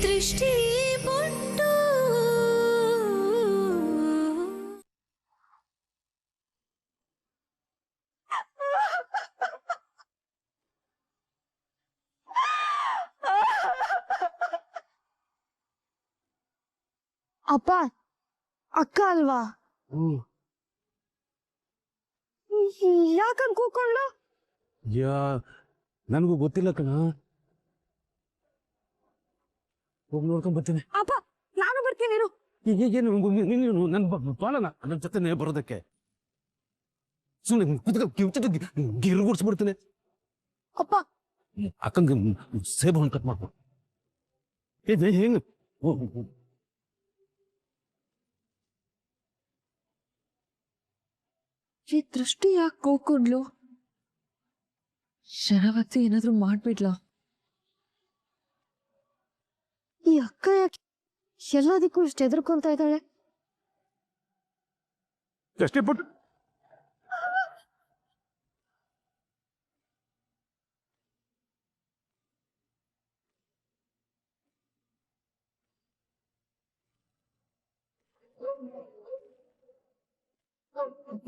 ದೃಷ್ಟಿ ಬೊಟ್ಟು ಅಪ್ಪ ಅಕ್ಕ ಅಲ್ವಾ ಯಾಕಂಗ್ ಕೂಕೊಂಡ್ಲು ನನಗೂ ಗೊತ್ತಿಲ್ಲ ಕಣ ಹೋಗಿ ನೋಡ್ಕೊಂಡ್ ಬರ್ತೀನಿ ಅಪ್ಪ ನಾನು ಬರ್ತೀನಿ ನೀನು ನನ್ನ ಪಾಲನ ನನ್ನ ಜೊತೆ ಬರೋದಕ್ಕೆ ಸುಮ್ಮನೆ ಗಿರ್ಗುಡ್ಸ್ಬಿಡ್ತೀನಿ ಅಪ್ಪ ಅಕ್ಕಂಗೆ ಸೇಬು ಹಣ್ಣು ಕಟ್ ಮಾಡ್ಕೊ ಹೆಂಗ ಈ ದೃಷ್ಟಿ ಯಾಕೆ ಕೂಕೊಂಡ್ಲು ಶರಾವತಿ ಏನಾದ್ರು ಮಾಡ್ಬಿಡ್ಲ ಈ ಅಕ್ಕ ಯಾಕೆ ಎಲ್ಲದಕ್ಕೂ ಇಷ್ಟು ಹೆದರ್ಕೊಂತ ಇದ್ದಾಳೆ ಅಷ್ಟೇ ಪಟ್ಟು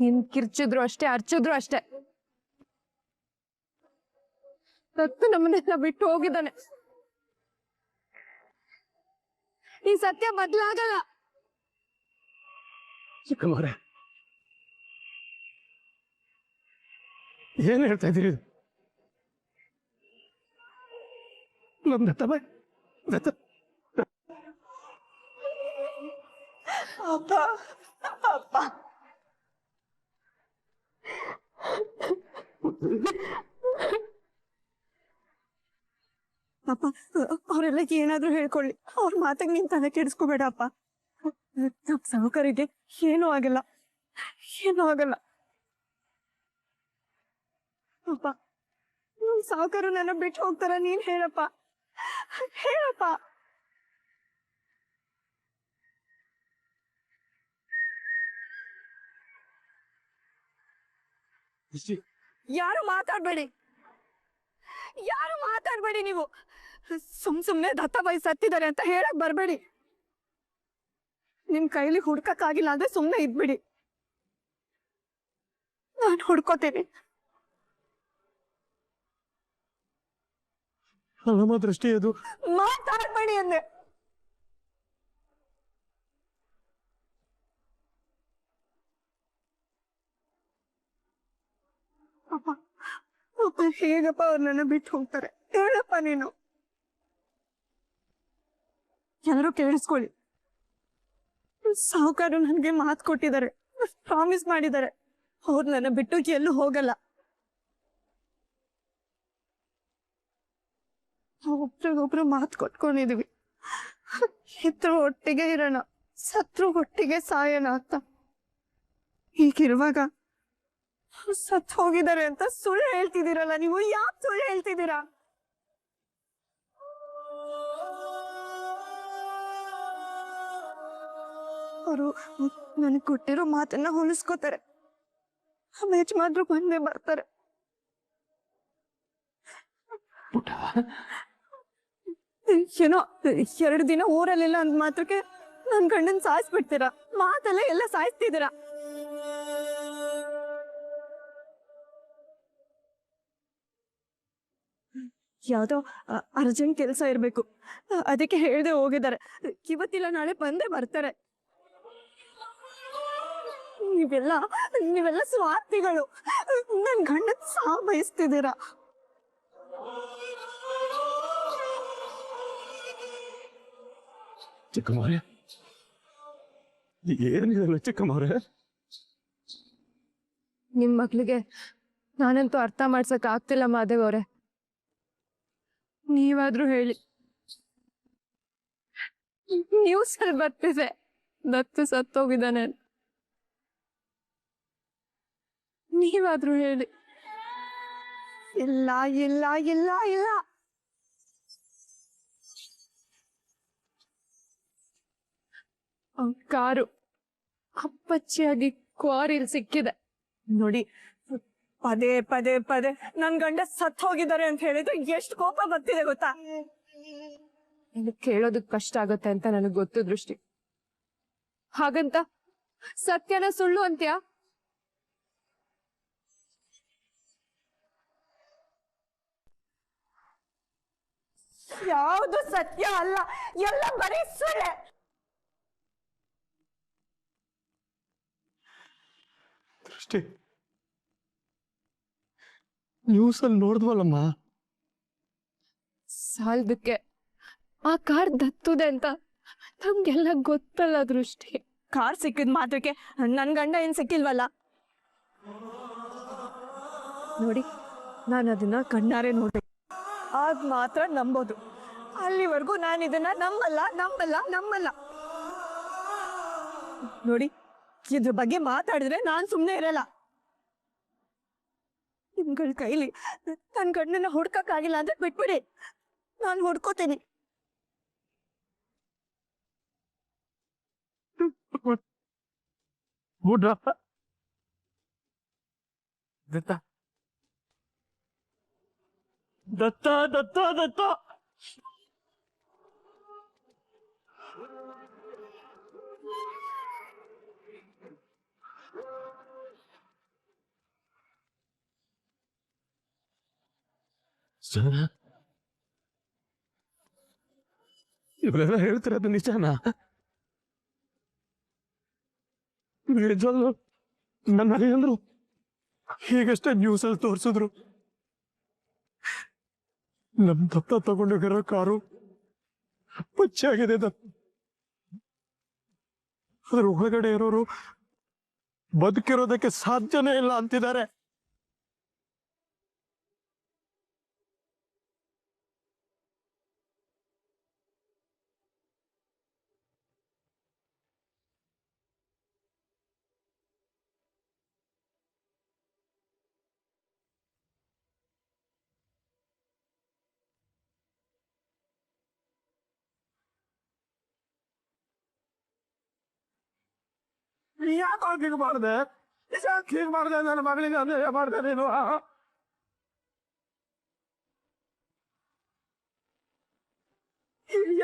ನಿನ್ ಕಿರ್ಚಿದ್ರು ಅಷ್ಟೇ ಅರ್ಚಿದ್ರು ಅಷ್ಟೇ ಸತ್ತು ನಮ್ಮನ್ನೆಲ್ಲ ಬಿಟ್ಟು ಹೋಗಿದ್ದಾನೆ ಈ ಸತ್ಯ ಬದಲಾಗಲ್ಲ ಚಿಕ್ಕಮ್ಮವ್ರೆ ಏನ್ ಹೇಳ್ತಾ ಇದ್ದೀರಿ ನಮ್ ದತ್ತ ಬಾಯ್ ದತ್ತ ಅಪ್ಪ ಅಪ್ಪ ಅಪ್ಪ ಅವರೆಲ್ಲ ಏನಾದ್ರೂ ಹೇಳ್ಕೊಳ್ಳಿ ಅವ್ರ ಮಾತಿಗೆ ನೀನ್ ತಲೆ ಕೆಡಿಸ್ಕೋಬೇಡ ಅಪ್ಪ ನಮ್ ಸಾಹುಕಾರಿಗೆ ಏನೂ ಆಗಲ್ಲ ಏನೂ ಆಗಲ್ಲ ಅಪ್ಪ ನಮ್ ಸಾಹುಕಾರು ನನ್ನ ಬಿಟ್ಟು ಹೋಗ್ತಾರ ನೀನ್ ಹೇಳಪ್ಪ ಹೇಳಪ್ಪ ಯಾರು ಮಾತಾಡ್ಬೇಡಿ ಯಾರು ಮಾತಾಡ್ಬೇಡಿ ನೀವು ಸುಮ್ನೆ ದತ್ತಾಬಾಯಿ ಸತ್ತಿದ್ದಾರೆ ಅಂತ ಹೇಳಕ್ ಬರ್ಬೇಡಿ ನಿಮ್ ಕೈಲಿ ಹುಡ್ಕಕ್ಕಾಗಿಲ್ಲ ಅಂದ್ರೆ ಸುಮ್ನೆ ಇದ್ಬಿಡಿ ನಾನು ಹುಡ್ಕೋತೀನಿ ನಮ್ಮ ದೃಷ್ಟಿ ಅದು ಮಾತಾಡ್ಬೇಡಿ ಅಂದೆ ಅಪ್ಪ ಅಪ್ಪ ಹೇಗಪ್ಪ ಅವ್ರು ನನ್ನ ಬಿಟ್ಟು ಹೋಗ್ತಾರೆ ಹೇಳಪ್ಪ ನೀನು ಎಲ್ಲರೂ ಕೇಳಿಸ್ಕೊಳ್ಳಿ ಸಾಹುಕಾರು ನನ್ಗೆ ಮಾತು ಕೊಟ್ಟಿದ್ದಾರೆ ಪ್ರಾಮಿಸ್ ಮಾಡಿದ್ದಾರೆ ಅವ್ರು ನನ್ನ ಬಿಟ್ಟು ಎಲ್ಲೂ ಹೋಗಲ್ಲ ಒಬ್ರಿಗೊಬ್ರು ಮಾತು ಕೊಟ್ಕೊಂಡಿದೀವಿ ಇದ್ರು ಒಟ್ಟಿಗೆ ಇರೋಣ ಸತ್ರು ಒಟ್ಟಿಗೆ ಸಾಯೋಣ ಅಂತ ಹೀಗಿರುವಾಗ ಸತ್ ಹೋಗಿದ್ದಾರೆ ಅಂತ ಸುಳ್ಳು ಹೇಳ್ತಿದ್ದೀರಲ್ಲ ನೀವು ಯಾಕೆ ಸುಳ್ಳು ಹೇಳ್ತಿದ್ದೀರಾ ಅವರು ನನಗೆ ಕೊಟ್ಟಿರೋ ಮಾತನ್ನ ಹೋಲಿಸ್ಕೋತಾರೆ ಯಜಮಾನ್ರು ಬಂದೇ ಬರ್ತಾರೆ ಏನೋ 2 ದಿನ ಊರಲ್ಲಿಲ್ಲ ಅಂದ್ ಮಾತ್ರಕ್ಕೆ ನನ್ ಗಂಡನ್ ಸಾಯಿಸ್ಬಿಡ್ತೀರಾ ಮಾತೆಲ್ಲ ಎಲ್ಲ ಸಾಯಿಸ್ತಿದ್ದೀರಾ ಯಾವ್ದೋ ಅರ್ಜೆಂಟ್ ಕೆಲಸ ಇರ್ಬೇಕು ಅದಕ್ಕೆ ಹೇಳ್ದೆ ಹೋಗಿದ್ದಾರೆ ಇವತ್ತಿಲ್ಲ ನಾಳೆ ಬಂದೇ ಬರ್ತಾರೆ ನೀವೆಲ್ಲ ಸ್ವಾರ್ಥಿಗಳು ನನ್ ಗಂಡನ್ ಸಾವು ಬಯಸ್ತಿದ್ದೀರಾ ಚಿಕ್ಕಮ್ಮವ್ರೆ ಏನಿಲ್ಲ ಚಿಕ್ಕಮ್ಮವ್ರೆ ನಿಮ್ ಮಕ್ಳಿಗೆ ನಾನಂತೂ ಅರ್ಥ ಮಾಡ್ಸಕ್ ಆಗ್ತಿಲ್ಲ ಮಾದೇವ್ ಅವ್ರೆ ನೀವಾದ್ರೂ ಹೇಳಿ ನ್ಯೂಸ್ ಅಲ್ಲಿ ಬರ್ತಿದೆ ದತ್ತು ಸತ್ತೋಗಿದ್ದಾನೆ ನೀವಾದ್ರೂ ಹೇಳಿ ಇಲ್ಲ ಇಲ್ಲ ಇಲ್ಲ ಇಲ್ಲ ಕಾರು ಅಪ್ಪಚ್ಚಿಯಾಗಿ ಕ್ವಾರಿಲ್ ಸಿಕ್ಕಿದೆ ನೋಡಿ ಪದೇ ಪದೇ ಪದೇ ನನ್ ಗಂಡ ಸತ್ ಹೋಗಿದ್ದಾರೆ ಅಂತ ಹೇಳಿದ್ರೆ ಎಷ್ಟು ಕೋಪ ಬರ್ತಿದೆ ಗೊತ್ತಾ ನಿನಗೆ ಕೇಳೋದಕ್ ಕಷ್ಟ ಆಗತ್ತೆ ಅಂತ ನನಗೆ ಗೊತ್ತು ದೃಷ್ಟಿ. ಹಾಗಂತ ಸತ್ಯನ ಸುಳ್ಳು ಅಂತ್ಯಾ? ಯಾವುದು ಸತ್ಯ ಅಲ್ಲ, ಎಲ್ಲ ಬರೀ ಸುಳ್ಳೆ. ದೃಷ್ಟಿ, ನ್ಯೂಸಲ್ಲಿ ನೋಡಿದ್ವಲ್ಲಮ್ಮ, ಸಾಲದಕ್ಕೆ ಆ ಕಾರ್ ದತ್ತುದೆ ಅಂತ ನಮ್ಗೆಲ್ಲ ಗೊತ್ತಲ್ಲ ದೃಷ್ಟಿ. ಕಾರ್ ಸಿಕ್ಕಿದ ಮಾತ್ರಕ್ಕೆ ನನ್ ಗಂಡ ಏನ್ ಸಿಕ್ಕಿಲ್ವಲ್ಲ. ನೋಡಿ, ನಾನು ಅದನ್ನ ಕಣ್ಣಾರೆ ನೋಡಿ ಆಗ ಮಾತ್ರ ನಂಬೋದು. ಅಲ್ಲಿವರೆಗೂ ನಾನು ಇದನ್ನ ನಂಬಲ್ಲ. ನೋಡಿ, ಇದ್ರ ಬಗ್ಗೆ ಮಾತಾಡಿದ್ರೆ ನಾನ್ ಸುಮ್ನೆ ಇರಲ್ಲ. ನಿಮ್ಗಳ ಕೈಲಿ ನನ್ ಗಂಡನ ಹುಡ್ಕಕ್ಕಾಗಿಲ್ಲ ಅಂದ್ರೆ ಬಿಟ್ಬಿಡಿ, ನಾನು ಹುಡ್ಕೋತೀನಿ. ದತ್ತ ದತ್ತ ದತ್ತ ದತ್ತ ಇವರೆಲ್ಲ ಹೇಳ್ತಿರೋದು ನಿಜಾನಾ? ನಿಜವಲ್ಲ, ನನ್ನ ಅಂದ್ರು ಹೀಗಷ್ಟೇ ನ್ಯೂಸಲ್ಲಿ ತೋರಿಸಿದ್ರು. ನಮ್ ದತ್ತ ತಗೊಂಡೋಗಿರೋ ಕಾರು ಪಚ್ಚಾಗಿದೆ. ಅದ್ರ ಒಳಗಡೆ ಇರೋರು ಬದುಕಿರೋದಕ್ಕೆ ಸಾಧ್ಯನೇ ಇಲ್ಲ ಅಂತಿದ್ದಾರೆ. ಯಾಕೆ ಹೀಗೆ ಮಾಡಿದೆ? ಯಾಕೆ ಹೀಗೆ ಮಾಡಿದೆ? ನನ್ನ ಮಗಳಿಗೆ ಅನ್ಯಾಯ ಮಾಡಿದೆ ನೀನು.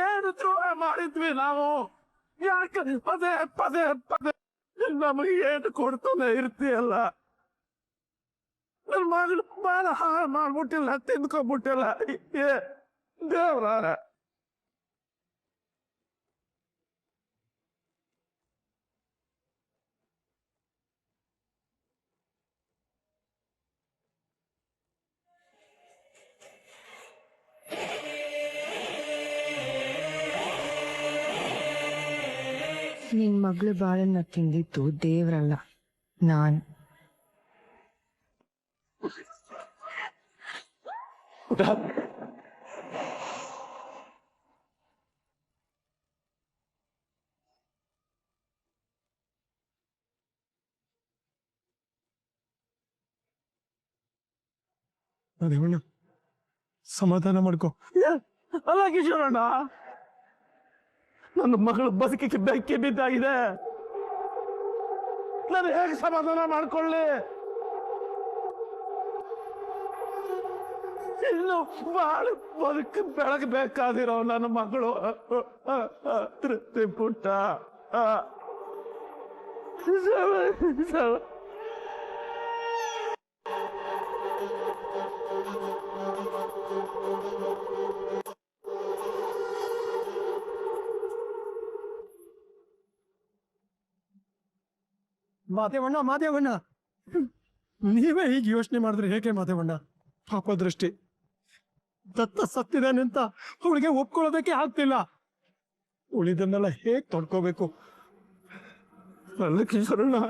ಏನು ದ್ರೋಹ ಮಾಡಿದ್ವಿ ನಾವು? ಯಾಕೆ ಪದೇ ಪದೇ ಪದೇ ನಮಗೆ ಏನು ಕೊಡ್ತಾನೆ ಇರ್ತೀಯಲ್ಲ? ನನ್ನ ಮಗಳು ಬಾಳ ಹಾಳು ಮಾಡ್ಬಿಟ್ಟಿಲ್ಲ, ತಿಂದ್ಕೊಂಡ್ಬಿಟ್ಟಿಲ್ಲ. ದೇವ್ರ, ನಿನ್ ಮಗಳು ಬಾಳನ್ನ ತಿಂದಿತ್ತು ದೇವ್ರಲ್ಲ, ನಾನು. ದೇವಣ್ಣ, ಸಮಾಧಾನ ಮಾಡ್ಕೊ. ಅಲ್ಲ ಕಿಶೋರಣ್ಣ, ನನ್ನ ಮಗಳು ಬದುಕಿಗೆ ಬೆಂಕಿ ಬಿದ್ದಾಗಿದೆ. ನಾನು ಹೇಗೆ ಸಮಾಧಾನ ಮಾಡ್ಕೊಳ್ಳಿ? ಇನ್ನು ಬಾಳು ಬದುಕು ಬೆಳಗಬೇಕಾದಿರೋ ನನ್ನ ಮಗಳು ತೃಪ್ತಿ ಪುಟ್ಟ. ಮಾದೇವಣ್ಣ, ನೀವೇ ಹೀಗೆ ಯೋಚನೆ ಮಾಡಿದ್ರೆ ಹೇಗೆ ಮಾದೇವಣ್ಣ? ಪಾಪ ದೃಷ್ಟಿ, ದತ್ತ ಸತ್ತಿದ್ದಾನೆ ಅಂತ ಅವಳಿಗೆ ಒಪ್ಕೊಳ್ಳೋದಕ್ಕೆ ಆಗ್ತಿಲ್ಲ. ಉಳಿದನ್ನೆಲ್ಲ ಹೇಗೆ ತೊಡ್ಕೋಬೇಕು? ಅಲ್ಲ ಕಿಶೋರಣ್ಣ,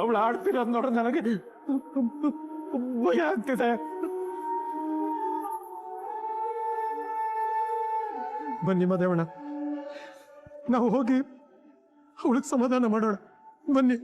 ಅವಳು ಆಡ್ತಿರೋದು ನೋಡ್ರೆ ನನಗೆ ಭಯ ಆಗ್ತಿದೆ. ಬನ್ನಿ ಮಾದೇವಣ್ಣ, ನಾವು ಹೋಗಿ ಅವಳಿಗೆ ಸಮಾಧಾನ ಮಾಡೋಣ. ಬನ್ನಿ.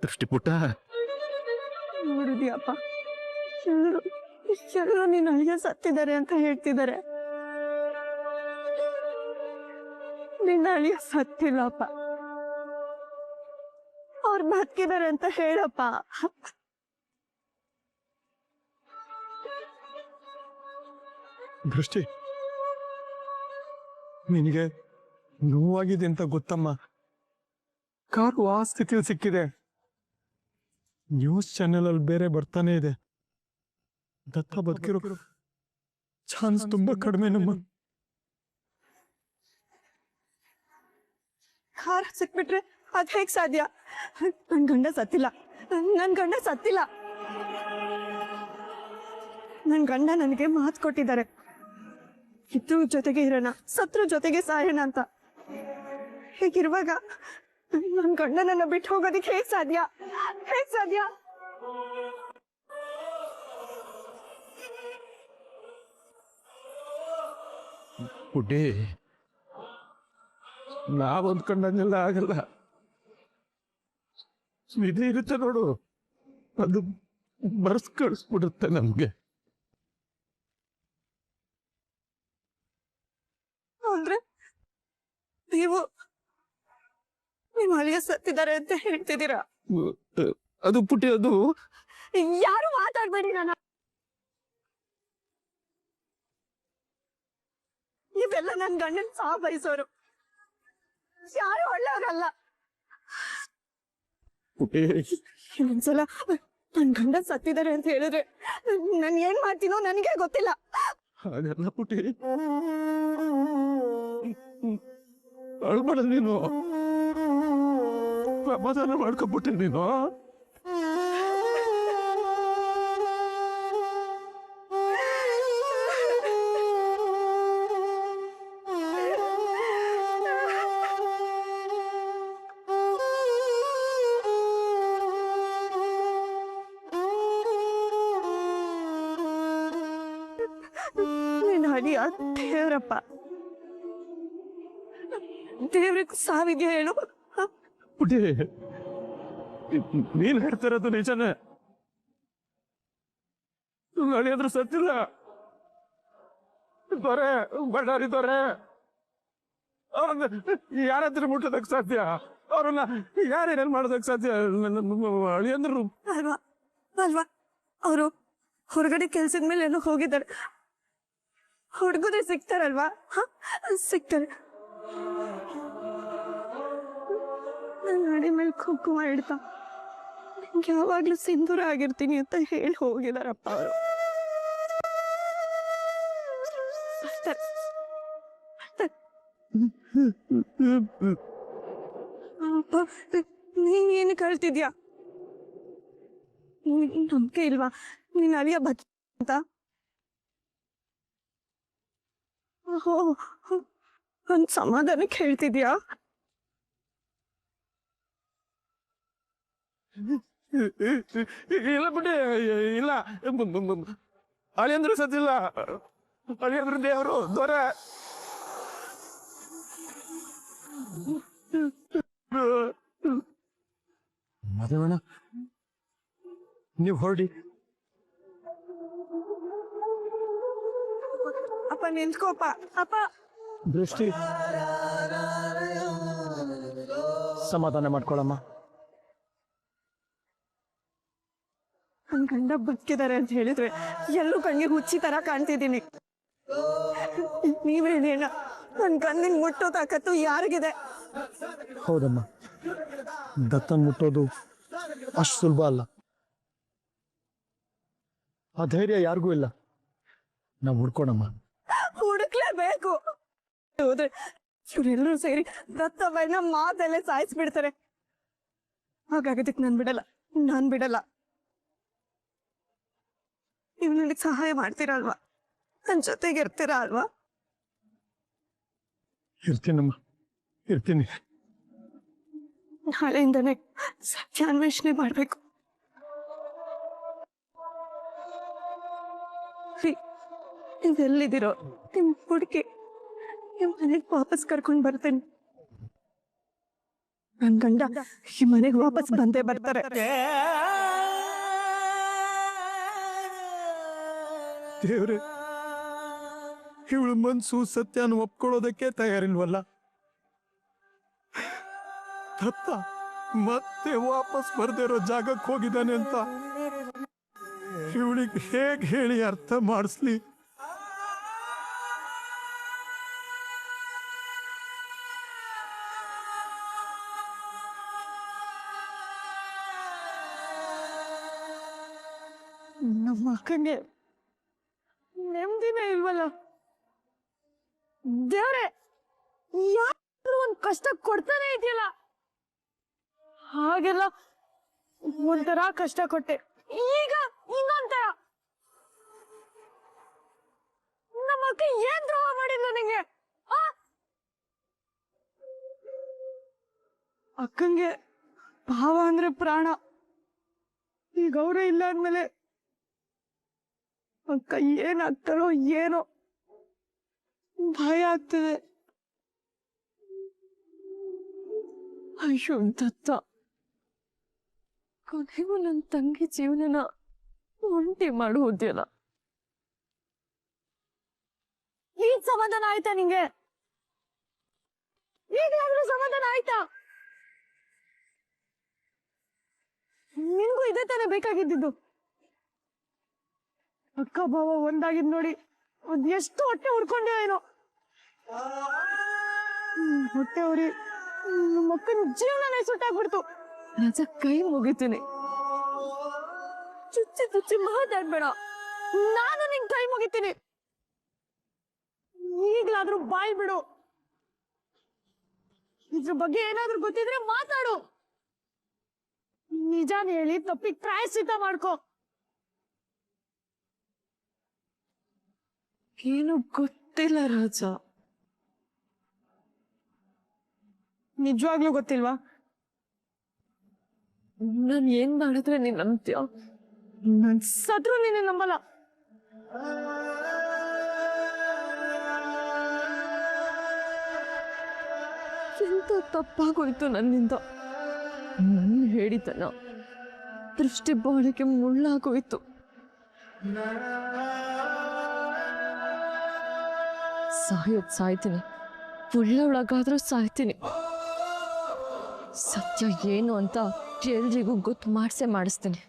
ದೃಷ್ಟಿಪುಟ್ಟ, ನೋಡಿದ್ಯಪ್ಪ, ಎಲ್ಲರೂ ಎಲ್ಲರೂ ನಿನ್ನ ಅಳಿಯ ಸತ್ತಿದ್ದಾರೆ ಅಂತ ಹೇಳ್ತಿದ್ದಾರೆ. ನಿನ್ನ ಅಳಿಯ ಸತ್ತಿಲ್ಲಪ್ಪ, ಅವ್ರು ಬದುಕಿದ್ದಾರೆ ಅಂತ ಹೇಳಪ್ಪ. ದೃಷ್ಟಿ, ನಿನಗೆ ನೋವಾಗಿದೆ ಅಂತ ಗೊತ್ತಮ್ಮ. ಕಾರು ಆ ಸ್ಥಿತಿಯಲ್ಲಿ ಸಿಕ್ಕಿದೆ. ನ್ಯೂಸ್ ಚಾನೆಲ್ ಅಲ್ಲಿ ಬೇರೆ ಬರ್ತಾನೆ ಇದೆ. ದತ್ತ ಬದುಕಿರೋ ಚಾನ್ಸ್ ತುಂಬಾ ಕಡಿಮೆ ನಮ್ಮ. ಕಾರ್ ಸಿಕ್ಬಿಟ್ರೆ ಅದ್ ಹೇಗ್ ಸಾಧ್ಯ? ನನ್ ಗಂಡ ಸತ್ತಿಲ್ಲ, ನನ್ ಗಂಡ ಸತ್ತಿಲ್ಲ. ನನ್ ಗಂಡ ನನಗೆ ಮಾತು ಕೊಟ್ಟಿದ್ದಾರೆ, ಇದ್ರ ಜೊತೆಗೆ ಇರೋಣ, ಸತ್ರ ಜೊತೆಗೆ ಸಾಯೋಣ ಅಂತ. ಹೀಗಿರುವಾಗ ನನ್ ಗಂಡ ನನ್ನ ಬಿಟ್ಟು ಹೋಗೋದಿಕ್ಕೆ ಹೇಗ್ ಸಾಧ್ಯ? ಹೇಗ್ ಸಾಧ್ಯ? ಪುಟ್ಟಿ, ನಾವ್ ಅಂದ್ಕೊಂಡಂಗೆಲ್ಲ ಆಗಲ್ಲ. ವಿಧಿ ಇರುತ್ತೆ ನೋಡು, ಅದು ಬರ್ಸ್ ಕಳಿಸ್ಬಿಡುತ್ತೆ ನಮ್ಗೆ. ಅಂದ್ರೆ ನೀವು ನಿಮ್ಮ ಅಳಿಯ ಸತ್ತಿದ್ದಾರೆ ಅಂತ ಹೇಳ್ತಿದ್ದೀರಾ? ಅದು ಪುಟ್ಟಿ, ಅದು ಯಾರು ಮಾತಾಡ್ಬೇಡಿ. ನಾನು ಇವೆಲ್ಲ ನನ್ ಗಂಡನ್ ಸಹ ಬಯಸೋರು, ಯಾರು ಒಳ್ಳೆಯವರಲ್ಲ. ಪುಟ್ಟಿ, ಇನ್ನೊಂದ್ಸಲ ನನ್ ಗಂಡ ಸತ್ತಿದ್ದಾರೆ ಅಂತ ಹೇಳಿದ್ರೆ ನಾನ್ ಏನ್ ಮಾಡ್ತೀನೋ ನನಗೆ ಗೊತ್ತಿಲ್ಲ. ಹಾಗಲ್ಲ ಪುಟ್ಟಿ, ಅಳ್ಬೇಡ ನೀನು, ಸಮಾಧಾನ ಮಾಡ್ಕೊಬಿಟ್ಟೆ ನೀನು. ನೀನ್ ಅಳಿಯ ದೇವ್ರಪ್ಪ, ದೇವ್ರಿಗೆ ಸಾವಿದ್ಯಾ ಹೇಳು? ಪುಟ್ಟಿ, ನೀನ್ ಹೇಳ್ತಿರೋದು ನಿಜನೇ. ಅಳಿಯಾದ್ರೂ ಸತ್ತಿಲ್ಲ. ದೊರೆ, ಬಳ್ಳಾರಿ ದೊರೆ, ಅವ್ರನ್ನ ಯಾರಾದ್ರೂ ಮುಟ್ಟೋದಕ್ ಸಾಧ್ಯ? ಅವ್ರನ್ನ ಯಾರೇನೇನ್ ಮಾಡೋದಕ್ ಸಾಧ್ಯ? ಅಳಿಯಂದ್ರು ಅಲ್ವಾ ಅಲ್ವಾ, ಅವರು ಹೊರಗಡೆ ಕೆಲ್ಸದ ಮೇಲೆ ಏನೋ ಹೋಗಿದ್ದಾರೆ. ಹುಡುಗರೇ ಸಿಗ್ತಾರಲ್ವಾ? ಸಿಗ್ತಾರೆ. ನನ್ನ ಹಣೆ ಮೇಲೆ ಕುಂಕುಮ ಇಡ್ತಾ ನಿಂಗೆ ಯಾವಾಗ್ಲೂ ಸಿಂಧೂರ ಆಗಿರ್ತೀನಿ ಅಂತ ಹೇಳಿ ಹೋಗಿದಾರಪ್ಪ ಅವರು. ಅಪ್ಪ, ನೀನ್ ಏನು ಕಳ್ತಿದ್ಯಾ? ನಂಬಿಕೆ ಇಲ್ವಾ ನೀನ್ ಅಳಿಯ ಬದುಕ ಅಂತ? ಒಂದ್ ಸಮಾಧಾನಕ್ಕೆ ಹೇಳ್ತಿದ್ಯಾ? ಇಲ್ಲ ಬಿಡಿ, ಇಲ್ಲ. ಅಳಿಯಂದ್ರು ಸತ್ತಿಲ್ಲ, ಅಳಿಯಂದ್ರು ದೇವರು, ದೊರೆ. ಮದುವಣ್ಣ, ನೀವು ಹೊರಡಿ. ಅಪ್ಪ ನಿಂತ್ಕೋಪ. ಅಪ್ಪ, ದೃಷ್ಟಿ, ಸಮಾಧಾನ ಮಾಡ್ಕೊಳಮ್ಮ. ನನ್ ಗಂಡ ಬದುಕಿದ್ದಾರೆ ಅಂತ ಹೇಳಿದ್ರೆ ಎಲ್ಲೂ ಕಣ್ಣಿಗೆ ಹುಚ್ಚಿ ತರ ಕಾಣ್ತಿದ್ದೀನಿ. ನೀವೇನೇನ ನನ್ ಗಂಡಿನ ಮುಟ್ಟೋ ತಾಕತ್ತು ಯಾರಿಗಿದೆ? ಹೌದಮ್ಮ, ದತ್ತನ್ ಮುಟ್ಟೋದು ಅಷ್ಟು ಸುಲಭ ಅಲ್ಲ. ಆ ಧೈರ್ಯ ಯಾರಿಗೂ ಇಲ್ಲ. ನಾವು ಹುಡ್ಕೋಣಮ್ಮ. ಹುಡುಕ್ಲೇಬೇಕು. ಹೋದ್ರೆ ಇವರೆಲ್ಲರೂ ಸೇರಿ ದತ್ತಬೈನ ಮಾತಲ್ಲೇ ಸಾಯಿಸ್ಬಿಡ್ತಾರೆ. ಹಾಗಾಗದಕ್ಕೆ ನಾನ್ ಬಿಡಲ್ಲ. ನೀವು ನನಗೆ ಸಹಾಯ ಮಾಡ್ತೀರಾ ಅಲ್ವಾ? ನನ್ ಜೊತೆಗೆ ಇರ್ತೀರಾ ಅಲ್ವಾ? ಇರ್ತೀನಮ್ಮ, ಇರ್ತೀನಿ. ನಾಳೆಯಿಂದನೇ ಸತ್ಯಾನ್ವೇಷಣೆ ಮಾಡ್ಬೇಕು. ನೀವೆಲ್ಲಿದ್ದೀರೋ ನಿಮ್ ಹುಡುಕಿ ನಿಮ್ ಮನೆಗೆ ವಾಪಸ್ ಕರ್ಕೊಂಡು ಬರ್ತೇನೆ. ನನ್ ಗಂಡ ಈ ಮನೆಗೆ ವಾಪಸ್ ಬಂದೇ ಬರ್ತಾರೆ. ದೇವ್ರೆ, ಇವಳು ಮನ್ಸು ಸತ್ಯನ ಒಪ್ಕೊಳ್ಳೋದಕ್ಕೆ ತಯಾರಿಲ್ವಲ್ಲ. ದತ್ತ ಮತ್ತೆ ವಾಪಸ್ ಬರ್ದಿರೋ ಜಾಗಕ್ಕೆ ಹೋಗಿದ್ದಾನೆ ಅಂತ ಇವಳಿಗೆ ಹೇಗ್ ಹೇಳಿ ಅರ್ಥ ಮಾಡಿಸ್ಲಿ? ನಮ್ಮ ಅಕ್ಕಂಗೆ ನೆಮ್ಮದಿನೇ ಇಲ್ವಲ್ಲ. ದೇವ್ರೆ, ಯಾರು ಒಂದ್ ಕಷ್ಟ ಕೊಡ್ತಾನೆ ಇದೆಯಲ್ಲ. ಹಾಗೆಲ್ಲ ಒಂಥರ ಕಷ್ಟ ಕೊಟ್ಟೆ, ಈಗ ಇನ್ನೊಂಥರ. ನಮ್ಮ ಅಕ್ಕ ಏನ್ ದ್ರೋಹ ಮಾಡಿದ್ಲು ನಿಂಗೆ? ಅಕ್ಕಂಗೆ ಭಾವ ಅಂದ್ರೆ ಪ್ರಾಣ. ಈಗ ಅವ್ರೆ ಇಲ್ಲ ಅಂದ್ಮೇಲೆ ಅಕ್ಕ ಏನಾಗ್ತಾರೋ ಏನೋ ಭಯ ಆಗ್ತದೆ. ಅಯ್ಯೋ ದತ್ತ, ಕೊನೆಗೂ ನನ್ನ ತಂಗಿ ಜೀವನನ ಒಂಟಿ ಮಾಡುವುದಿಲ್ಲ. ಈಗ ಸಮಾಧಾನ ಆಯ್ತಾ ನಿಂಗೆ? ಈಗಲಾದ್ರೂ ಸಮಾಧಾನ ಆಯ್ತಾ? ನಿನ್ಗೂ ಇದೇ ತಾನೇ ಬೇಕಾಗಿದ್ದು. ಅಕ್ಕ ಭಾವ ಒಂದಾಗಿದ್ ನೋಡಿ ಅದ್ ಎಷ್ಟು ಹೊಟ್ಟೆ ಉಡ್ಕೊಂಡೆ ಏನೋ. ಹೊಟ್ಟೆ ಉರಿ ಮಕ್ಕನ ಜೀವನನೇ ಸುಟ್ಟಾಗ್ಬಿಡ್ತು. ರಾಜ ಕೈ ಮುಗಿತೀನಿ, ಚುಚ್ಚಿ ಚುಚ್ಚಿ ಮಾತಾಡ್ಬೇಡ. ನಾನು ನಿನ್ ಕೈ ಮುಗಿತೀನಿ. ಈಗ್ಲಾದ್ರೂ ಬಾಯ್ ಬಿಡು. ಇದ್ರ ಬಗ್ಗೆ ಏನಾದ್ರೂ ಗೊತ್ತಿದ್ರೆ ಮಾತಾಡು. ನಿಜಾನ್ ಹೇಳಿ ತಪ್ಪಿಗೆ ಪ್ರಾಯಶ್ಚಿತ್ತ ಮಾಡ್ಕೋ. ಏನು ಗೊತ್ತಿಲ್ಲ ರಾಜ. ನಿಜವಾಗ್ಲೂ ಗೊತ್ತಿಲ್ವಾ? ನಾನ್ ಏನ್ ಮಾಡಿದ್ರೆ ನೀನ್ ನಂಬ್ತೀಯ? ನಾನ್ ಸತ್ರು ನೀನು ನಂಬಲ್ಲ. ಎಂತ ತಪ್ಪಾಗೋಯ್ತು ನನ್ನಿಂದ. ನನ್ನ ಹೇಳಿತನ ದೃಷ್ಟಿ ಬಾಳಿಕೆ ಮುಳ್ಳಾಗೋಯ್ತು. ಸಾಯೋದ್ ಸಾಯ್ತೀನಿ, ಒಳ್ಳೆಯೊಳಗಾದ್ರೂ ಸಾಯ್ತೀನಿ. ಸತ್ಯ ಏನು ಅಂತ ಎಲ್ರಿಗೂ ಗೊತ್ತು ಮಾಡಿಸ್ತೀನಿ.